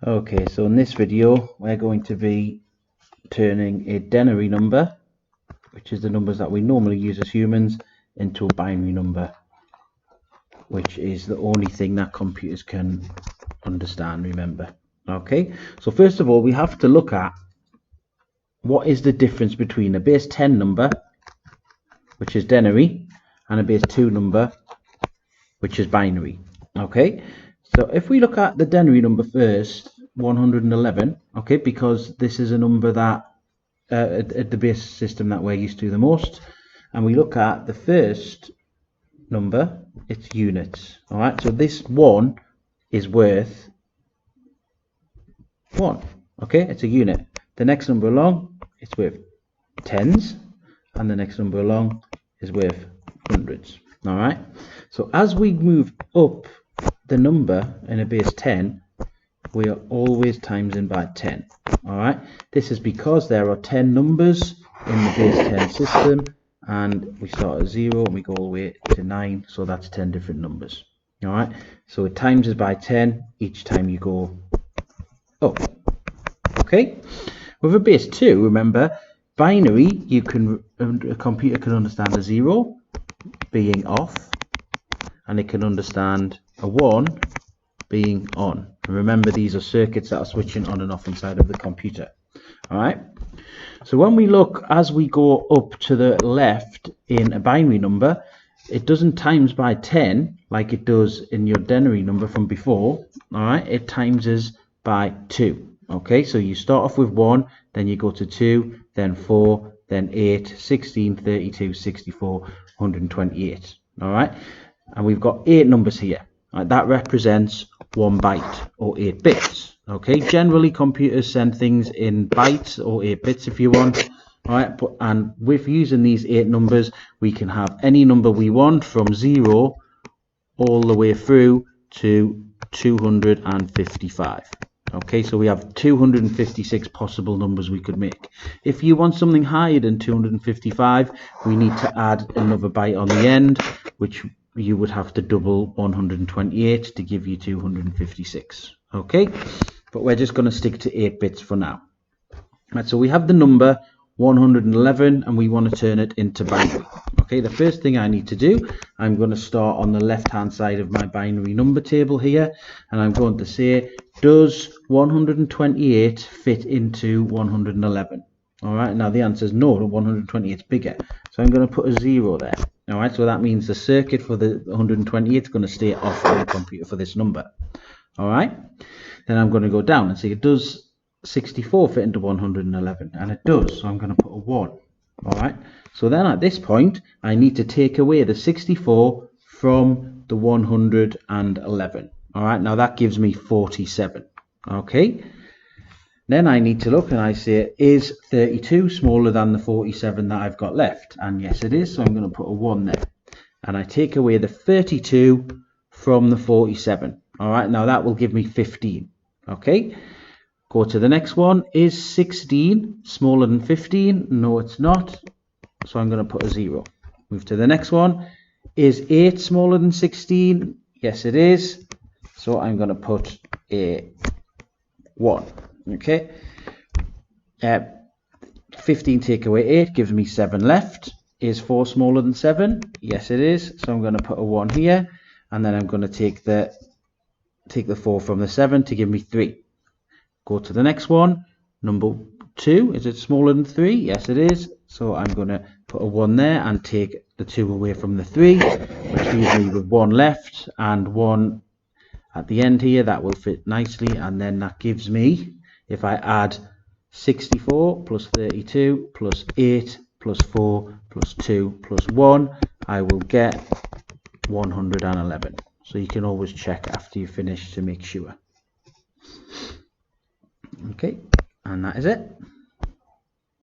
Okay, so in this video we're going to be turning a Denary number, which is the numbers that we normally use as humans, into a binary number, which is the only thing that computers can understand, remember. Okay, so first of all we have to look at what is the difference between a base 10 number, which is Denary, and a base 2 number, which is binary. Okay, so if we look at the Denary number first, 111, okay, because this is a number that at the base system that we're used to the most, and we look at the first number, it's units. All right, so this 1 is worth 1. Okay, it's a unit. The next number along, it's worth tens, and the next number along is worth hundreds. All right, so as we move up the number in a base 10, we are always timesing by 10. All right, this is because there are 10 numbers in the base 10 system, and we start at 0 and we go all the way to 9, so that's 10 different numbers. All right, so it times by 10 each time you go up. Okay, with a base 2, remember, binary, a computer can understand a 0 being off, and it can understand a 1 being on. Remember, these are circuits that are switching on and off inside of the computer. All right, so when we look as we go up to the left in a binary number, it doesn't times by 10 like it does in your Denary number from before. All right, it timeses by 2. Okay, so you start off with 1, then you go to 2, then 4, then 8, 16, 32, 64, 128. All right, and we've got 8 numbers here. All right, that represents 1 byte or 8 bits. Okay, generally computers send things in bytes or 8 bits if you want. All right, and with using these 8 numbers, we can have any number we want from 0 all the way through to 255. Okay, so we have 256 possible numbers we could make. If you want something higher than 255, we need to add another byte on the end, which you would have to double 128 to give you 256. Okay, but we're just going to stick to 8 bits for now. Right, so we have the number 111 and we want to turn it into binary. Okay, the first thing I need to do, I'm going to start on the left hand side of my binary number table here, and I'm going to say, does 128 fit into 111? All right, now the answer is no, 128 is bigger, so I'm going to put a 0 there. All right, so that means the circuit for the 128 is going to stay off on the computer for this number. All right, then I'm going to go down and say, does 64 fit into 111? And it does, so I'm going to put a 1. All right, so then at this point I need to take away the 64 from the 111. All right, now that gives me 47. Okay, then I need to look and I say, is 32 smaller than the 47 that I've got left? And yes it is, so I'm going to put a 1 there, and I take away the 32 from the 47. All right, now that will give me 15. Okay, go to the next one. Is 16 smaller than 15? No, it's not, so I'm going to put a 0. Move to the next one. Is 8 smaller than 16? Yes, it is, so I'm going to put a 1. Okay, 15 take away 8 gives me 7 left. Is 4 smaller than 7? Yes, it is, so I'm going to put a 1 here, and then I'm going to take the 4 from the 7 to give me 3. Go to the next one. Number 2, is it smaller than 3? Yes, it is. So I'm going to put a 1 there and take the 2 away from the 3, which leaves me with 1 left and 1 at the end here. That will fit nicely, and then that gives me, if I add 64 plus 32 plus 8 plus 4 plus 2 plus 1, I will get 111. So you can always check after you finish to make sure. Okay, and that is it.